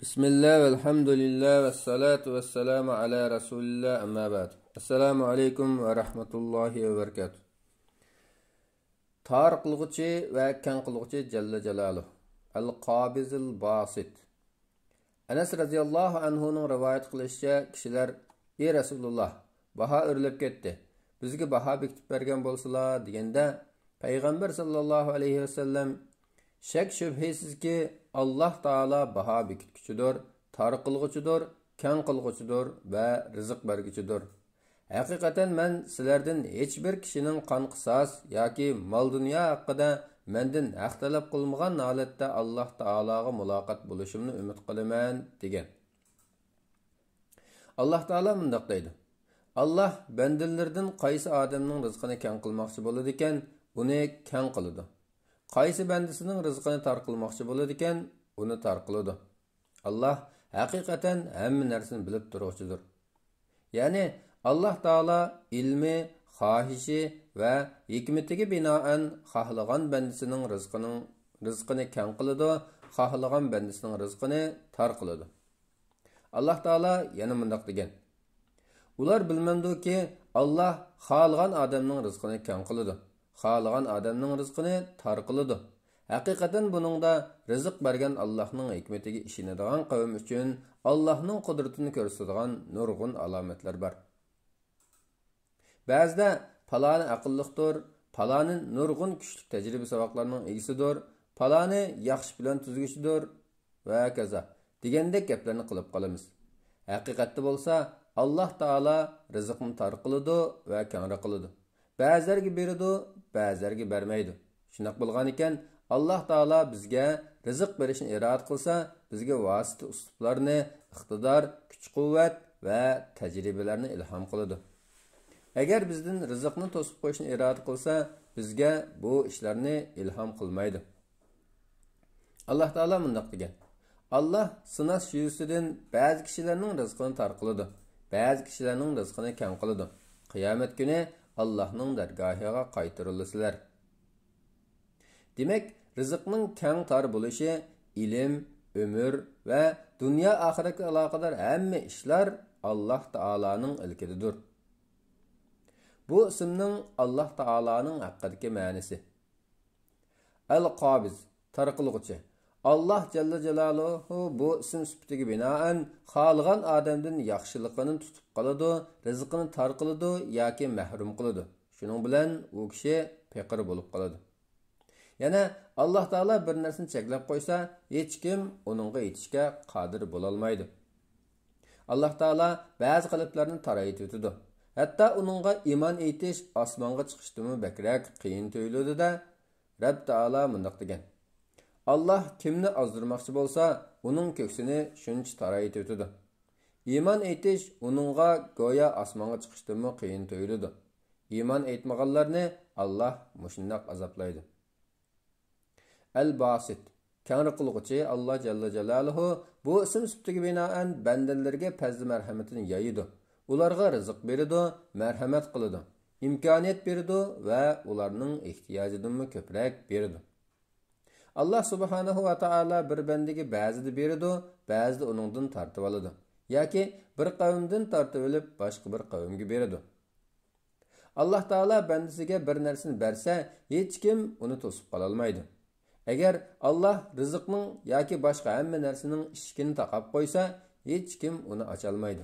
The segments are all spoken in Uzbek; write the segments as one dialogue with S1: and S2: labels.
S1: Bismillah, velhamdülillah, ve salatu ve selamu ala Resulillah, amma ba'd. Assalamu alaikum ve rahmetullahi ve berekatuh. Tar qılğıcı ve kan qılğıcı Celle Celaluhu. El-Qabizil Basit. Enes radıyallahu anhu'nun rivayet qilishçe kişiler, "Ey Resulullah, baha örilip ketdi. Bizge baha bekitip bergen bolsalar" degende Peygamber sallallahu aleyhi ve sellem şek şübhesiz ki Allah Taala baha bekitkiçidir, tar qılğıcıdır, kan qılğıcıdır ve rızık bergiçidir. Haqiqatan men sizlerden hiç bir kişinin qan qisas yoki mal dünya haqida menden haq talab qilmagan holatda Allah Taalaga muloqot bo'lishimni umid qilaman degan. Allah Taala mundaq deydi: Allah bandalardan qaysi odamning rizqini kang qilmoqchi bo'ladi ekan, uni kang qiladi. Qaysi bandasining rizqini tar qilmoqchi bo'ladi ekan, uni tar qiladi. Allah haqiqatan hamma narsani bilib turuvchidir. Ya'ni Allah Taala ilmi, xohishi va hikmatiga binoan xohlagan bandasining rizqini kang qiladi, xohlagan bandasining rizqini tar qiladi. Allah Taala yana mundaq degan: Ular bilmamdiki Allah xohlagan odamning rizqini kang qiladi, xohlagan odamning rizqini tar qiladi. Haqiqatan buningda rizq bergan Allohning hikmatiga ishonadigan qavm uchun Allohning qudratini ko'rsatadigan nurg'un alomatlar bor. Ba'zida palani aqlliqdir, palani nurg'un kuchli tajriba saboqlarning egisidir, palani yaxshi bilan tuzguchidir va kaza degandek gaplarni qilib qolamiz. Haqiqatda bo'lsa Allah Taala rizqni tar qiladi va kang qiladi. Ba'zilarga beradi, ba'zilarga bermaydi. Shunaq bo'lgan ekan, Allah Taala bizga rizq berishni iroda qilsa, bizga vosita uslublarni, iqtidor, kuch-quvvat va tajribalarni ilhom qiladi. Agar bizdan rizqni to'sib qo'yishni iroda qilsa, bizga bu ishlarni ilhom qilmaydi. Allah Taala mundaq degan: Allah sinash yuzidan ba'zi kishilarning rizqini tar qiladi, ba'zi kishilarning rizqini kang qiladi. Qiyomat kuni Allohning dargohiga qaytarilasizlar. Demak, rizqning kang tar bo'lishi ilm, ömür va dunyo oxiratga aloqador hamma ishlar Allah Taolaning ilkididir. Bu ismning Allah Taolaning haqqidagi ma'nosi. Al-Qabiz, tar qilg'uchi. Allah Celle Celaluhu bu ism sifatiga binoan xohlagan odamdan yaxshilikni tutib qoladi, rizqini tar qiladi yoki mahrum qiladi. Shuning bilan u kishi faqir bo'lib qoladi. Yana Allah Taala bir narsani cheklab qo'ysa, hech kim uningga yetishga qodir bo'la olmaydi. Allah Taala ba'zi qalblarni tarayib o'tadi. Hatto uningga iymon etish osmonga chiqishdimi bakrak qiyin tuyuladi-da, Rabb Taala mundaq degan: Allah kimni ozdirmoqchi bo'lsa, uning ko'ksini shuncha tarayib o'tadi. Iymon etish uningga go'yo osmonga chiqishdimi qiyin tuyuladi. Iymon etmaganlarni Allah mushundoq azoblaydi. El-Basit, kang qilg'uchi Allah Celle Celaluhu bu ism sifatiga binoan bandalarga fazl marhamatini yayidi. Ularga rizq beradi, marhamat qiladi, imkoniyat beradi va ularning ehtiyojidan ko'proq beradi. Allah subhanahu va taala bir bandaga ba'zida beradi, ba'zida uningdan tortib oladi, yoki bir qavmdan tortib olib boshqa bir qavmga beradi. Allah Taala bandasiga bir narsani bersa, hech kim uni to'sib qola olmaydi. Agar Allah rizqning yoki boshqa hamma narsaning eshigini taqab qo'ysa, hech kim uni ocha olmaydi.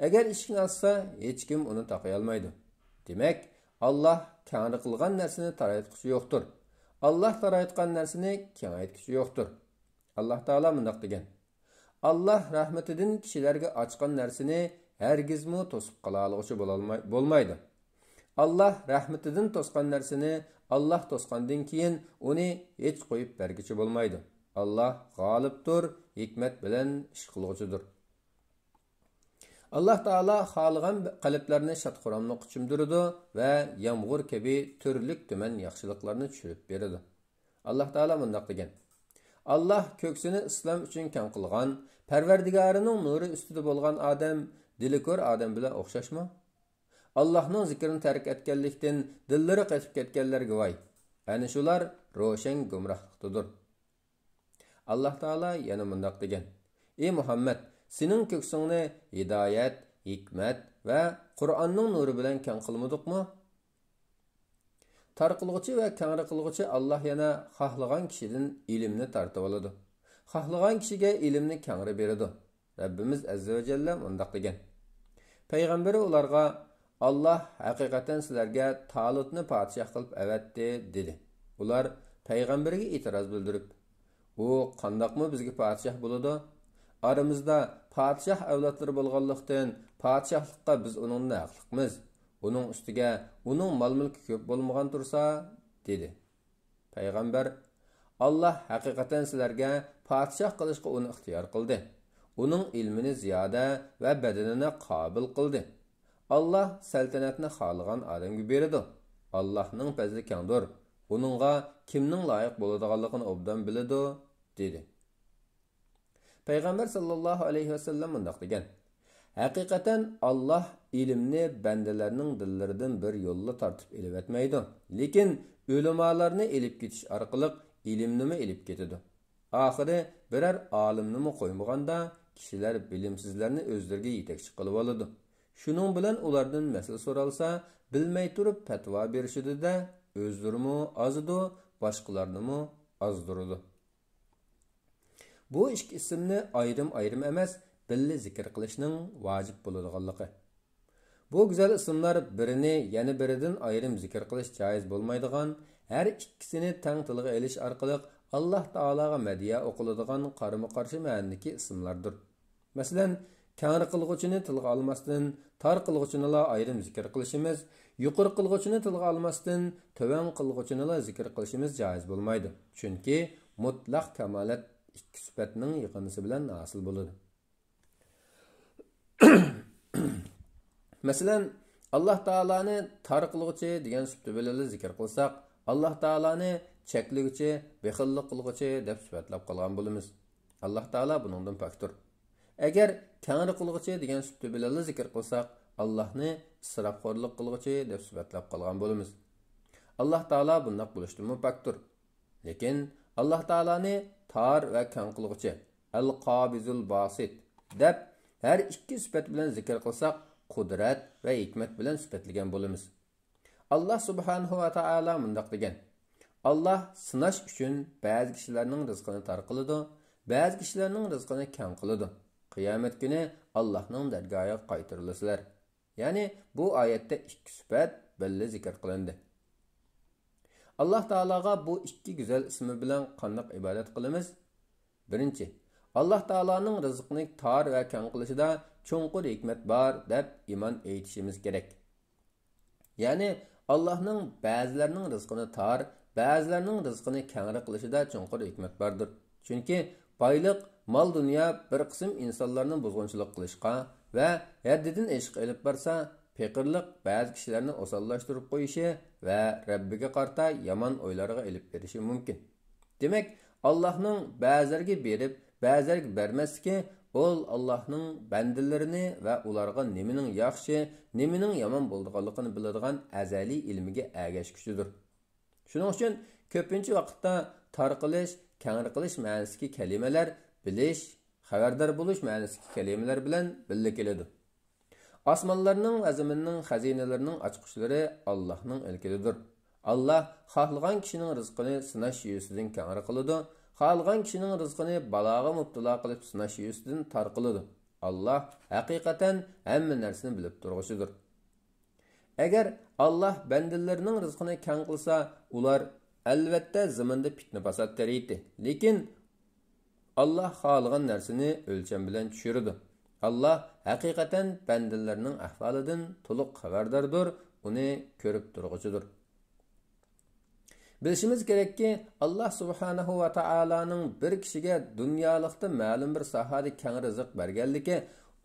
S1: Agar eshikni ochsa, hech kim uni taqay olmaydi. Demak, Allah kang qilgan narsani taraytquchi yo'qdir. Allah taraytgan narsani kengaytquchi yo'qdir. Allah Taala mundaq degan: Allah rahmatidan kishilarga ochgan narsani hargizmi to'sib qola olg'uchi bo'lmaydi. Allah rahmatidan to'sgan narsani Allah to'sgandan keyin uni hech qo'yib bergichi bo'lmaydi. Allah g'olibdir, hikmat bilan ish qiluvchidir. Allah Taala xohlagan qalblarni shatquramni quchimdiradi va yomg'ir kabi turli tuman yaxshiliklarni tushirib beradi. Allah Taala mundaq degan: Allah ko'ksini islom uchun kang qilgan, Parvardigorining nuri ustida bo'lgan odam diliko'r odam bilan o'xshashmi? Allah'ның zikrini tark etkenlikten dillari qetib ketkenlerge vay. Ani shular ro'shan gumrohlikdadir. Allah Taala yana mundaq degan: Ey Muhammed, sening ko'ksingni hidoyat, hikmat va Qur'onning nuri bilan keng qilmadikmi? Tarqilg'uchi va kengri qilg'uchi Alloh yana xohlagan kishidan ilmni tortib oladi. Xohlagan kishiga ilmni kengri beradi. Rabbimiz azza va jalla mundaq degan. Payg'ambari ularga Alloh haqiqatan sizlarga Talutni podshoh qilib avatdi dedi. Ular payg'ambarga e'tiroz bildirib, "U qandoqmi bizga podshoh bo'ladi? Aramizda podshoh avlodlari bo'lganlikdan podshohlikqa biz uning haqliqmiz. Uning ustiga uning mol-mulki ko'p bo'lmagan tursa" dedi. Payg'ambar Alloh haqiqatan sizlarga podshoh qilishga uni ixtiyor qildi. Uning ilmini ziyoda va badanini qobil qildi. Alloh saltanatni xohlagan odamga beradi. Allohning fazli kengdir. Uningga kimning loyiq bo'ladiganligini obdan biladi, dedi. Payg'ambar sallallohu alayhi vasallam mundaq degan: "Haqiqatan Alloh ilmni bandalarning dillaridan bir yo'lga tortib elib etmaydi, lekin ulamolarni elib ketish orqali ilmni elib ketadi. Oxiri birer olimni qo'ymaganda kishilar bilimsizlarni o'zlariga yetakchi qilib oladi. Shuning bilan ulardan masala so'ralsa, bilmay turib fatvo berishadi-da, o'zlarini azidu, boshqalarni azdiradi." Bu ikki ismni ayrim-ayrim emas, birga zikr qilishning vojib bo'ladiganligi. Bu go'zal ismlar birini yana biridan ayrim zikr qilish joiz bo'lmaydigan, har ikkisini teng tilga elish orqali Alloh taolaga madiya o'qiladigan qarama-qarshi ma'nodagi ismlardir. Masalan, kengri qilg'uchini tilga olmasdan tor qilg'uchini ayrim zikr qilishimiz, yuqori qilg'uchini tilga olmasdan tovan qilg'uchini zikr qilishimiz joiz bo'lmaydi. Chunki mutlaq kamolat ikki sifatning yig'indisi bilan hosil bo'ladi. Masalan, Alloh taolani tor qilg'uchi degan sifat bilan zikr qilsak, Alloh taolani cheklig'uchi, bexillik qilg'uchi deb sifatlab qolgan bo'lamiz. Alloh taolo buningdan pokdir. Agar kengri qilg'uchi degan sifat bilan zikr qilsak, Allohni isrofxo'rlik qilg'uchi deb sifatlab qolgan bo'lamiz. Alloh taolo bunday bo'lishdan pokdir. Lekin Alloh taolani tor va keng qilg'uchi, al-Qabizul Basit deb har ikki sifat bilan zikr qilsak, qudrat va hikmat bilan sifatlagan bo'lamiz. Alloh subhanahu va taolo mundaq degan: Alloh sinash uchun ba'zi kishilarning rizqini tor qiladi, ba'zi kishilarning rizqini keng qiladi. Qiyomat kuni Allohning dargohiga qaytarilasizlar. Ya'ni bu oyatda ikki sifat birga zikr qilindi. Alloh taologa bu ikki go'zal ismi bilan qanday ibodat qilamiz? Birinchi, Alloh taoloning rizqini tor va keng qilishida cho'nqur hikmat bor deb iymon etishimiz kerak. Ya'ni Allohning ba'zilarining rizqini tor, ba'zilarining rizqini kengri qilishida cho'nqur hikmat bordir. Chunki boylik, mol dunyo bir qism insonlarning buzg'unchilik qilishga va haddidan ishq elib borsa, faqirlik ba'zi kishilarni osonlashtirib qo'yishi va Rabbiga qarta yomon o'ylarga elib berishi mumkin. Demak, Allohning ba'zilariga berib, ba'zilariga bermasligi ol Allohning bandalarini va ularga nimaning yaxshi, nimaning yomon bo'lganligini biladigan azaliy ilmiga ergashishdir. Shuning uchun ko'pincha vaqtda tarqilish, kengri qilish ma'nosidagi kalimalar bilish, xabardor bo'lish ma'nosidagi kalimalar bilan birga keladi. Osmonlarning va zaminning xazinalarining ochqishlari Allohning ilkidir. Alloh xohlagan kishining rizqini sinash yo'sidan kengri qiladi, xohlagan kishining rizqini baloga mubtalo qilib sinash yo'sidan tor qiladi. Alloh haqiqatan hamma narsani bilib turg'uchidir. Agar Alloh bandalarining rizqini keng qilsa, ular albatta zaminda fitna fasod taraydi. Lekin Alloh xohlagan narsani o'lcham bilan tushiradi. Alloh haqiqatan bandalarining ahvolidan to'liq xabardordir, uni ko'rib turg'uchidir. Bilishimiz kerakki, Alloh subhanahu va taolaning bir kishiga dunyolikda ma'lum bir sohada keng rizq berganligi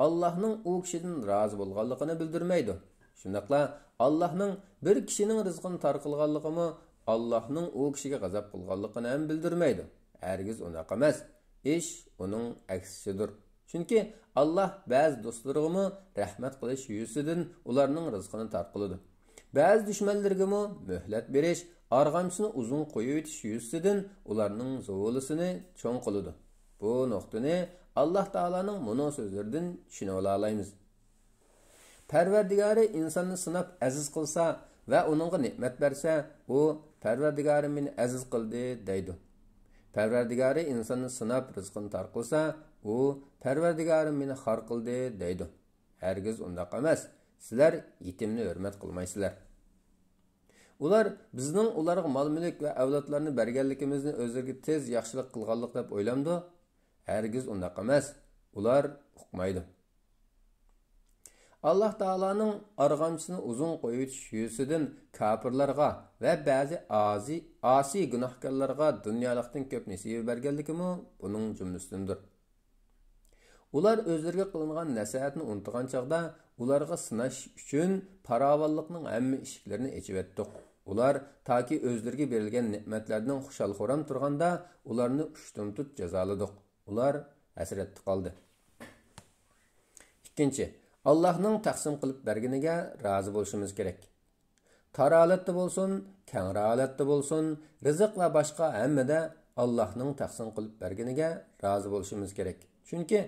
S1: Allohning u kishidan rozi bo'lganligini bildirmaydi. Shundaqla Allohning bir kishining rizqini tor qilganligini Allohning u kishiga g'azab qilganligini ham bildirmaydi. Hargiz unaqa emas. Ish uning aksidir. Chunki Alloh ba'zi do'stlarga rahmat qilish yo'sidan ularning rizqini tor qiladi. Ba'zi dushmanlarga muhlat berish, arg'amchini uzun qo'yib o'tish yo'sidan ularning zo'lisini cho'ng qiladi. Bu nuqtani Alloh taolaning bunu so'zlaridan tushunib olamiz. Parvardigori insonni sinab aziz qilsa va uningga ne'mat bersa, u Parvardigorim meni aziz qildi deydi. Parvardigori insonni sinab rizqini tor qilsa, u Parvardigorim meni xor qildi deydi. Hargiz undaq emas. Sizlar yetimni hurmat qilmaysizlar. Ular bizning ularga mol-mulk va avlodlarni berganligimizni o'zlariga tez yaxshilik qilganlik deb o'ylamdi. Hargiz undaq emas. Ular uqmaydi. Allah Taalaning arg'amchisini uzun qo'yitish yuzidan kafirlarga va ba'zi asi gunohkorlarga dunyolikdan ko'p nasiba berganligimi buning jumlasidandir. Ular o'zlariga qilingan nasihatni unutgan chaqda ularga sinash uchun farovonlikning hamma eshiklarini ochib etdik. Ular toki o'zlariga berilgan ne'matlarning xushal-xuram turganda ularni ushtumtut jazoladik. Ular hasratda qoldi. Ikkinchi, Allohning taqsim qilib berganiga rozi bo'lishimiz kerak. Tor holatda bo'lsin, keng holatda bo'lsin, rizq va boshqa hammada Allohning taqsim qilib berganiga rozi bo'lishimiz kerak. Chunki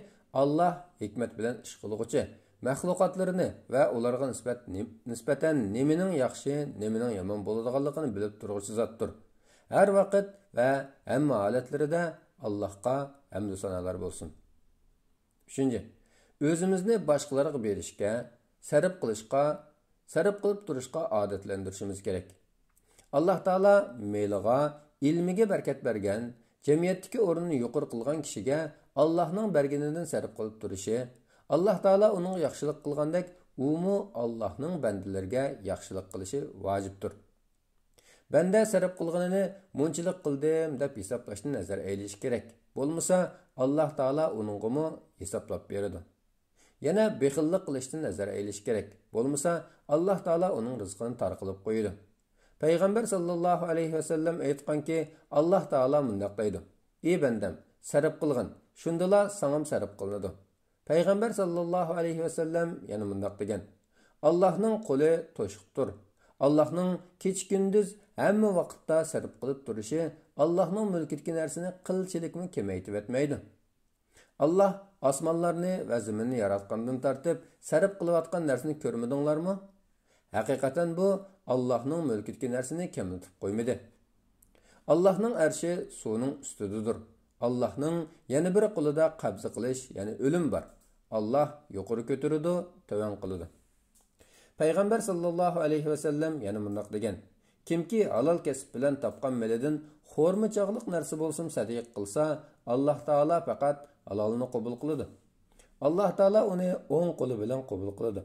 S1: Allah hikmat bilan ish qiluvchi, mahluqotlarini va ularga nisbatan nemining yaxshi, nemining yomon bo'ladiganligini bilib turuvchi zotdir. Har vaqt va hamma holatlarida Allohga hamd sanolar bo'lsin. 3. O'zimizni boshqalarga berishga, sarf qilib turishga odatlantirishimiz kerak. Alloh taolo meliga, ilmiga barakat bergan, jamiyatdagi o'rnini yuqori qilgan kishiga Allohning berganidan sarf qilib turishi, Alloh taolo uning yaxshilik qilgandek, umu Allohning bandalariga yaxshilik qilishi vojibdir. Banda sarf qilganini munchilik qildim deb hisoblashni nazar aylish kerak. Bo'lmasa Alloh taolo uningga hisoblab beradi. Yana bexillik qilishdan nazar aylish kerak. Bo'lmasa Alloh taolo uning rizqini tor qilib qo'yadi. Payg'ambar sallallohu alayhi vasallam aytganki, Alloh taolo mundaq deydi: "Ey bandam, sarf qilgin, shundala sangam sarf qilinadi." Payg'ambar sallallohu alayhi vasallam yana mundaq degan: "Allohning qo'li to'shiqdir. Allohning kech-kunduz hamma vaqtda sarf qilib turishi Allohning mulkidagi narsani qilchilikmi kamaytib etmaydi." Allah osmonlarni va zaminni yaratgandan tortib sarf qilayotgan narsani ko'rmadinglarmi? Haqiqatan bu Allohning mulkidagi narsani kamaytib qo'ymadi. Allohning arshi suvning ustidadir. Allohning yana bir qo'lida qabz qilish, ya'ni o'lim bor. Allah yuqori ko'taradi, tavan qiladi. Payg'ambar sallallohu alayhi vasallam yana mundaq degan: "Kimki halol kasb bilan topgan melidan xo'rma chog'liq narsa bo'lsin sadiq qilsa, Alloh taolo faqat halolni qabul qiladi. Alloh taolo uni o'ng qo'li bilan qabul qiladi."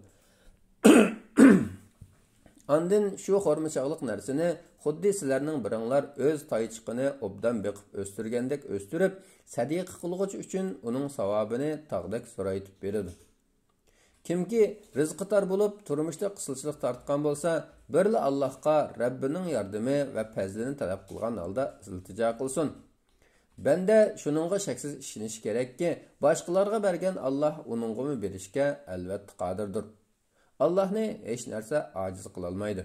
S1: Andin shu xo'rma chog'liq narsani xuddi sizlarning biringlar o'z toychiqini obdan beqib o'stirgandek o'stirib, sadiq qilg'uchi uchun uning savobini tog'dak so'raytib beradi. Kimki rizqi tor bo'lib, turmushda qisqachilik tortgan bo'lsa, birla Allohga Rabbining yordami va fazlini talab qilgan holda iltijo qilsin. Banda shuningga shaksiz ishonish kerakki, boshqalarga bergan Alloh uningga berishga albatta qodirdir. Allohni hech narsa ojiz qila olmaydi.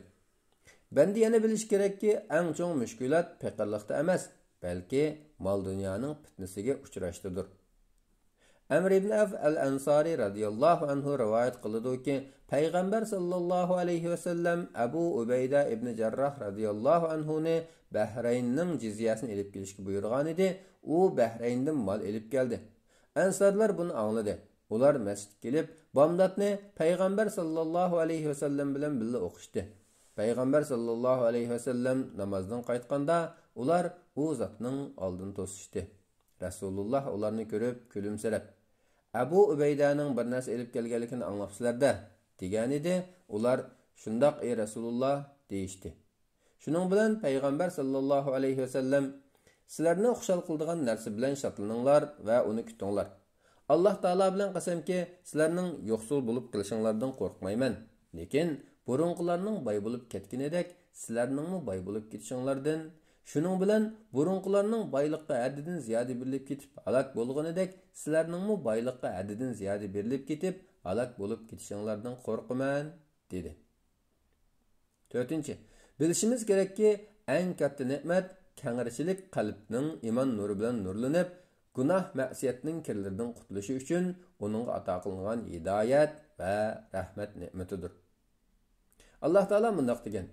S1: Banda yana bilish kerakki, eng chong mushkulat faqirlikda emas, balki mol dunyoning fitnasiga uchrashdidir. Amr ibn Af al-Ansari radhiyallohu anhu rivoyat qiladi-ki, Payg'ambar sallallohu alayhi vasallam Abu Ubayda ibn Jarrah radhiyallohu anhu ni Bahraynning jizyasini elib kelishga buyurgan edi. U Bahrayndan mol elib keldi. Ansarlar buni angladi. Ular masjidga kelib, bomdodni Payg'ambar sallallohu alayhi vasallam bilan birga o'qishdi. Payg'ambar sallallohu alayhi vasallam namozdan qaytganda, ular u zotning oldini to'sishdi. Rasululloh ularni ko'rib kulimsirab, Abu Ubaydaning bir narsa elib kelganligini anglabsizlar-da, degan edi. Ular shundoq ey Rasululloh deyishdi. Shuning bilan Payg'ambar sallallohu alayhi vasallam sizlarni xushal qiladigan narsa bilan shodlaninglar va uni kutinglar. Alloh taolo bilan qasamki, sizlarning yo'qsul bo'lib qilishinglardan qo'rqmayman. Lekin burunqilarning boy bo'lib ketganidek, sizlarningmi boy bo'lib ketishinglardan, shuning bilan burunqilarning boyliqqa haddidan ziyoda berilib ketib halok bo'lganidek, sizlarningmi boyliqqa haddidan ziyoda berilib ketib halok bo'lib ketishinglardan qo'rqaman, dedi. 4. Bilishimiz kerakki, eng katta ne'mat kengirchilik qalbning iymon nuri bilan nurlanib, gunoh ma'siyatning kirlaridan qutulishi uchun uningga ato qilingan hidoyat va rahmat ne'matidir. Alloh taolo bundoq degan: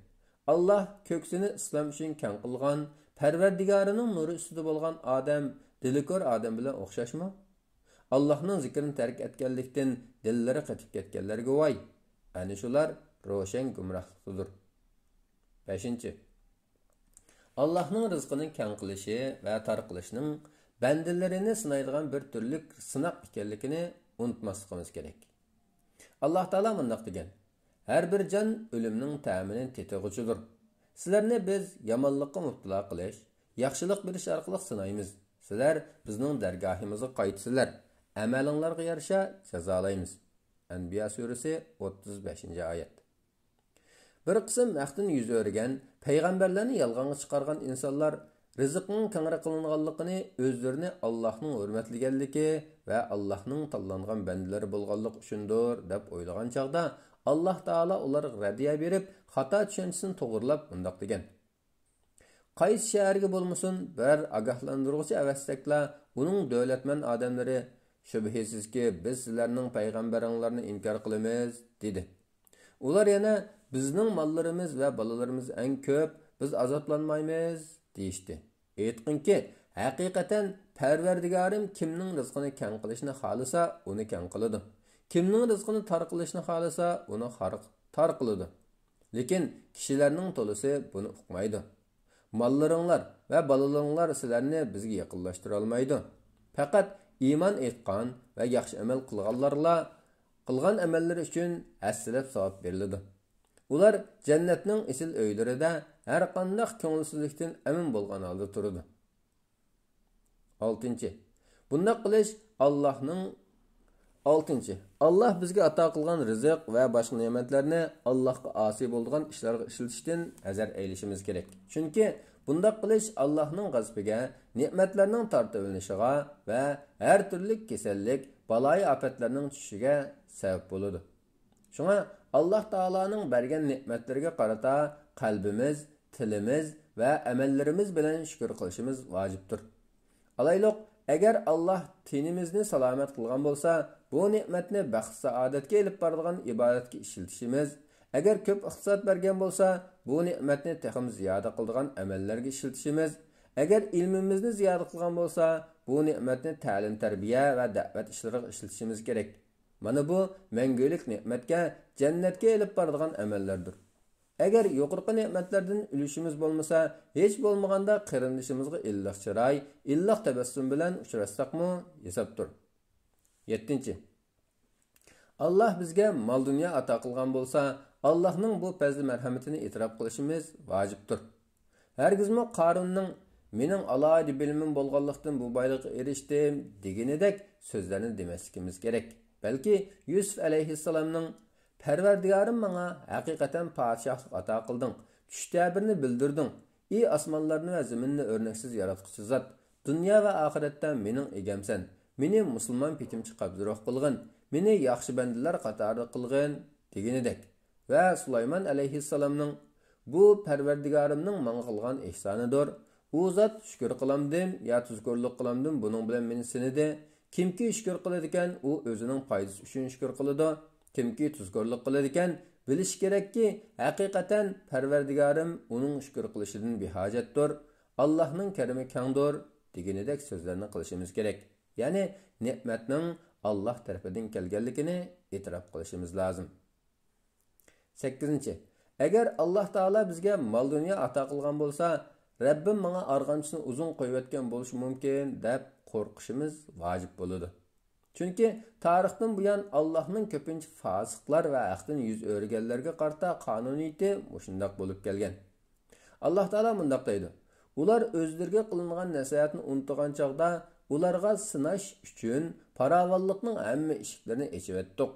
S1: Allah ko'ksini islom uchun keng qilgan, Parvardigorining nuri ustida bo'lgan odam dilikor odam bilan o'xshashmi? Allohning zikrini tark etganlikdan dillari qatib ketganlarga voy. Ana shular ro'shan gumrohlikdir. 5. Allohning rizqini keng qilishi va tarqilishining bandalarini sinaydigan bir turlik sinoq ekanligini unutmasligimiz kerak. Alloh taolo bundoq degan: Har bir jon o'limning ta'mini tetig'ichidir. Sizlarni biz yomonlikqa mubtalo qilish, yaxshilik berish orqali sinaymiz. Sizlar bizning dargohimizga qaytsizlar. Amalinglarga yarasha jazolaymiz. Anbiya surasi 35-oyat. Bir qism vaqtini yuz o'rgan, payg'ambarlarni yolg'onga chiqargan insonlar rizqning kengri qilinganligini, o'zlarini Allohning hurmatlaganligi va Allohning tanlangan bandalari bo'lganligi uchundir deb o'ylagan chaqda Alloh taolo ularga radiya berib, xato tushunchasini to'g'rilab bundoq degan: Qaysi shaharga bo'lmasin bir ogohlantiruvchi avastakla uning davlatman odamlari shubhisizki biz sizlarning payg'ambaringlarni inkor qilamiz dedi. Ular yana bizning mollarimiz va bolalarimiz eng ko'p, biz azoblanmaymiz deyishdi. Aytqinki, haqiqatan Parvardigorim kimning rizqini keng qilishni xolasa, uni keng qiladi. Kimning rizqini tar qilishni xolasa, uni tar qiladi. Lekin kishilarning to'lisi buni uqmaydi. Mollaringlar va bolalaringlar sizlarni bizga yaqinlashtira olmaydi. Faqat iymon etgan va yaxshi amal qilganlarla qilgan amallari uchun asrab savob beriladi. Ular jannatning isil uylarida har qanday ko'ngilsizlikdan amin bo'lgan holda turadi. 6. Bunday qilish Allah bizga ato qilgan rizq va boshqa ne'matlarni Allohga oshiy bo'lgan ishlarga ishlatishdan hazar eylishimiz kerak. Chunki bunday qilish Allohning g'azabiga, ne'matlarning tortilinishiga va har turli kasallik, baloyi ofatlarning tushishiga sabab bo'ladi. Shunga Alloh taolaning bergan ne'matlariga qarata qalbimiz, tilimiz va amallarimiz bilan shukr qilishimiz vojibdir. Alayliq, agar Alloh tinimizni salomat qilgan bo'lsa, bu ne'matni baxt saodatga elib boradigan ibodatga ishlatishimiz, agar ko'p iqtisod bergan bo'lsa, bu ne'matni texim ziyoda qiladigan amallarga ishlatishimiz, agar ilmimizni ziyoda qilgan bo'lsa, bu ne'matni ta'lim, tarbiya va da'vat ishlariga ishlatishimiz kerak. Mana bu mangulik ne'matga, jannatga elib boradigan amallardir. Agar yuqorqi ne'matlardan ulushimiz bo'lmasa, hech bo'lmaganda qarindishimizga illiq chiroy, illiq tabassum bilan uchrashsaqmi, hisobdir. 7. Allah bizga mol dunyo ato qilgan bo'lsa, Allohning bu fazli marhamatini e'tirof qilishimiz vojibdir. Hargizmi Qarunning mening alohida bilimim bo'lganlikdan bu boylikqa erishdim deganidek so'zlarni demasligimiz kerak. Balki Yusuf alayhissalomning Parvardigorim menga haqiqatan podshohlik ato qilding, tush tabirini bildirding. Ey osmonlarni va zaminni o'rnaksiz yaratquchi zot, dunyo va oxiratda mening egamsan. Meni musulmon petimchi qabziroq qilgin, meni yaxshi bandalar qatori qilgin deganidek. Va Sulaymon alayhissalomning bu Parvardigorimning menga qilgan ihsonidir. U zot shukr qilamdim, ya tuzkorlik qilamdim, buning bilan meni sinidi. Kimki shukr qiladi ekan, u o'zining foydasi uchun shukr qiladi. Kimki tuzkorlik qiladi ekan, bilish kerakki, haqiqatan Parvardigorim uning shukr qilishidan behojatdir. Allohning karimi kengdir deganidek so'zlarni qilishimiz kerak. Ya'ni ne'matning Alloh tarafidan kelganligini e'tirof qilishimiz lozim. 8. Agar Alloh taolo bizga mol dunyo ato qilgan bo'lsa, Rabbim menga arg'amchisini uzun qo'yayotgan bo'lishi mumkin deb qo'rqishimiz vojib bo'ladi. Chunki tarixdan buyon Allohning ko'pincha fosiqlar va haqdan yuz o'rganlarga qarta qonuniyati shundoq bo'lib kelgan. Alloh taolo bundoq deydi: Ular o'zlariga qilingan nasihatni unutgan chaqda ularga sinash uchun farovonlikning hamma eshiklarini ochib etdik.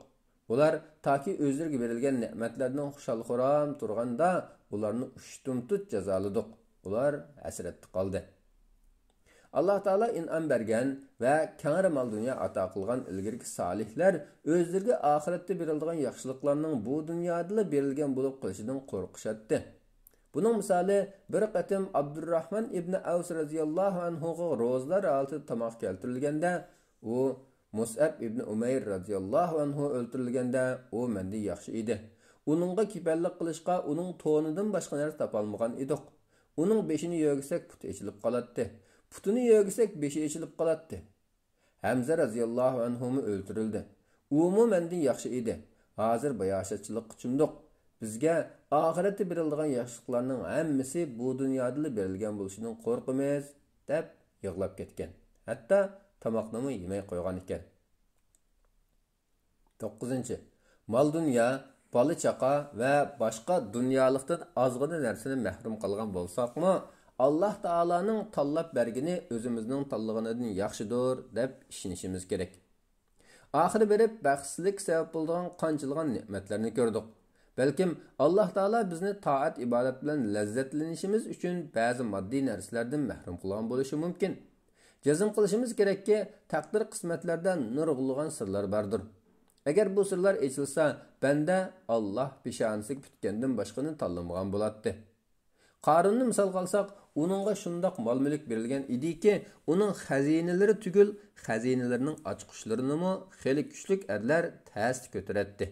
S1: Ular toki o'zlariga berilgan ne'matlarning xushalxo'ram turganda ularni ushtumtut jazoladik. Ular hasratda qoldi. Alloh taolo in'om bergan va keng mol dunyo ato qilgan ilgirki solihlar o'zlariga oxiratda beriladigan yaxshiliklarning bu dunyoda berilgan bo'lib qolishidan qo'rqishadi. Buning misoli bir qatim Abdurrahman ibn Avs radhiyallohu anhuga ro'zlar olti tomoq keltirilganda, u Mus'ab ibn Umayr radhiyallohu anhu o'ltirilganda, u mendan yaxshi edi. Uningga kipallik qilishga uning to'nidan boshqa narsa topolmagan edik. Uning beshini yo'g'isak puti echilib qolatdi. Putini yo'g'isak beshi echilib qolatdi. Hamza radhiyallohu anhu o'ltirildi. U mendan yaxshi edi. Hozir bayashatchilik qilchimdiq. Bizga oxiratda berilgan yaxshiliklarning hammasi bu dunyoda berilgan bo'lishidan qo'rqamiz, deb yig'lab ketgan. Hatto tomoqni yemay qo'ygan ekan. 9. Mol dunyo, bola chaqa va boshqa dunyolikdan ozgina narsani mahrum qilgan bo'lsaqmi, Alloh taolaning tanlab bergini o'zimizning tanlaganidan yaxshidir deb ishonishimiz kerak. Oxiri berib baxtsizlik sabab bo'lgan qanchilgan ne'matlarni ko'rdik. Balkim Alloh taolo bizni toat ibodat bilan lazzatlanishimiz uchun ba'zi moddiy narsalardan mahrum qilgan bo'lishi mumkin. Jazm qilishimiz kerakki, taqdir qismatlarda nurg'ulg'an sirlar bordir. Agar bu sirlar ochilsa, banda Alloh peshonasiga bitgandan boshqani tanlamagan bo'ladi. Qarunni misol qilsak, uningga shundoq mol-mulk berilgan ediki, uning xazinalari tugul, xazinalarining ochqishlarini xeli kuchli erlar ta'sir ko'taradi.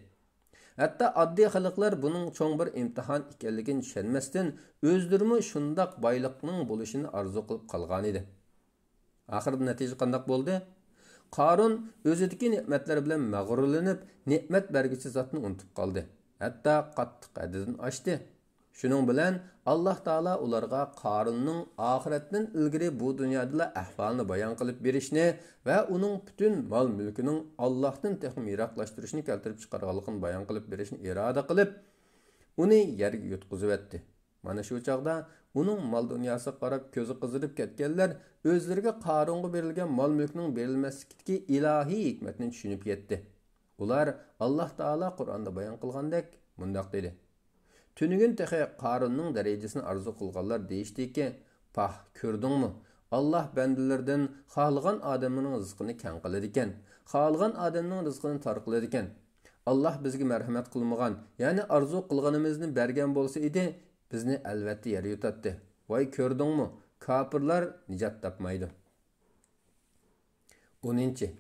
S1: Hatto oddiy xalqlar buning cho'ng bir imtihon ekanligini tushunmasdan, o'zlari shundoq boyliqning bo'lishini orzu qilib qolgan edi. Oxirida natija qanday bo'ldi? Qarun o'zidagi ne'matlar bilan mag'rurlanib, ne'mat berguchi zotni unutib qoldi. Hatto qattiq haddidan oshdi. Shuning bilan Alloh taolo ularga Qarunning oxiratdan ilgari bu dunyoda ahvolini bayon qilib berishni va uning butun mol-mulkining Allohdan texmi yiroqlashtirishni keltirib chiqarganligini bayon qilib berishni iroda qilib, uni yerga yutqizib etdi. Mana shu chaqda uning mol dunyosiga qarab ko'zi qizirib ketganlar o'zlariga Qarunga berilgan mol-mulkning berilmasligidagi ilohiy hikmatni tushunib yetdi. Ular Alloh taolo Qur'onda bayon qilgandek mundaq dedi: Tünügün texe Qarunning darajasini arzu qilganlar deyishdiki, "Pah, ko'rdingmi? Alloh bandalardan xohlagan odamning rizqini kang qiladi ekan, xohlagan odamning rizqini tor qiladi ekan. Alloh bizga marhamat qilmagan, ya'ni arzu qilganimizni bergan bo'lsa edi, bizni albatta yer yutadi. Voy ko'rdingmi? Kofirlar nijot topmaydi." 10.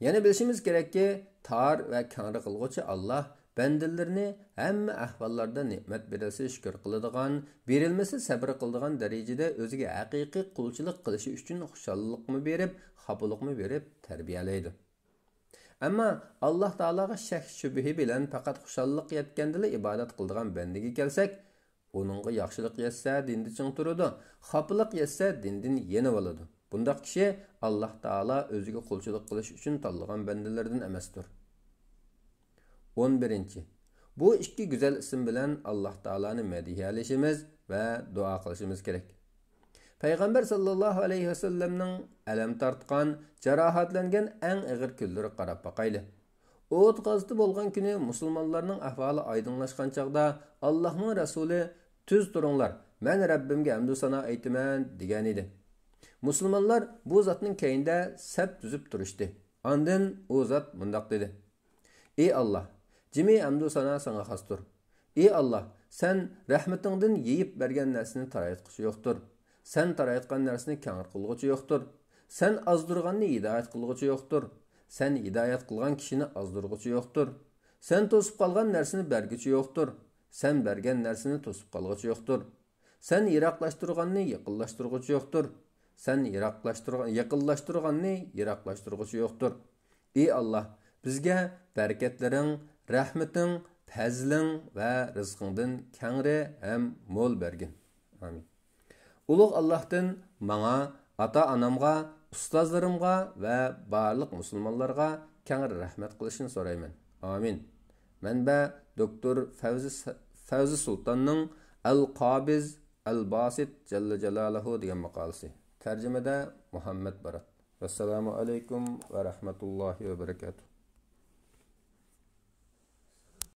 S1: Yana bilishimiz kerakki, tor va kang qilguvchi Alloh bandalarni hamma ahvollarda ne'mat berilsa shukr qiladigan, berilmasa sabr qiladigan darajada o'ziga haqiqiy qulchilik qilishi uchun xushallikni berib, xafalikni berib tarbiyalaydi. Ammo Alloh taologa shak shubhi bilan faqat xushallik yetgandila ibodat qiladigan bandaga kelsak, uningga yaxshilik yetsa dinda ching turadi, xafalik yetsa dindan yenib oladi. Bundaq kishi Alloh taolo o'ziga qulchilik qilish uchun tanlagan bandalardan emasdir. 11. Bu ikki güzel isim bilan Alloh taoloni madhiyalashimiz va duo qilishimiz kerak. Payg'ambar sallallohu alayhi vasallamning alam tortgan, jarohatlangan eng og'ir kunlari qarab boqayli. O't g'azoti bo'lgan kuni musulmonlarning ahvoli oydinlashgan chaqda Allohning rasuli "Tuz turinglar, men Rabbimga hamd va sano aytaman" degan edi. Musulmonlar bu zotning keyinda saf tuzib turishdi. Ondan u zot mundaq dedi: "Ey Alloh, Cimi hamdu sana sana xastur. Ey Allah, sen rahmetingdan yeyip bergen narsini tarayetqışı yoktur. Sen tarayetqan narsini kangır qılğıcı yoktur. Sen azdırğanni hidayet qılğıcı yoktur. Sen hidayet qılğan kişini azdırğıcı yoktur. Sen tosup qalğan narsini bergücü yoktur. Sen bergen narsini tosup qalğıcı yoktur. Sen yiraqlaştırğanni yaqınlaştırğıcı yoktur. Sen yaqınlaştırğanni yiraqlaştırğıcı yoktur. Ey Allah, bizge bereketlerin, rahmeting, fazling va rizqingdan kangri ham mo'l bergin. Amin. Ulug' Allohdan menga, ota-onamga, ustozlarimga va barliq musulmonlarga kangri rahmat qilishini so'rayman. Amin. Manba Doktor Fawzi Sultanning Al-Qabiz Al-Basit Jalla Jalaluhu degan maqolasi. Tarjimada Muhammad Barat. Assalomu alaykum va rahmatullohi va barakatuh.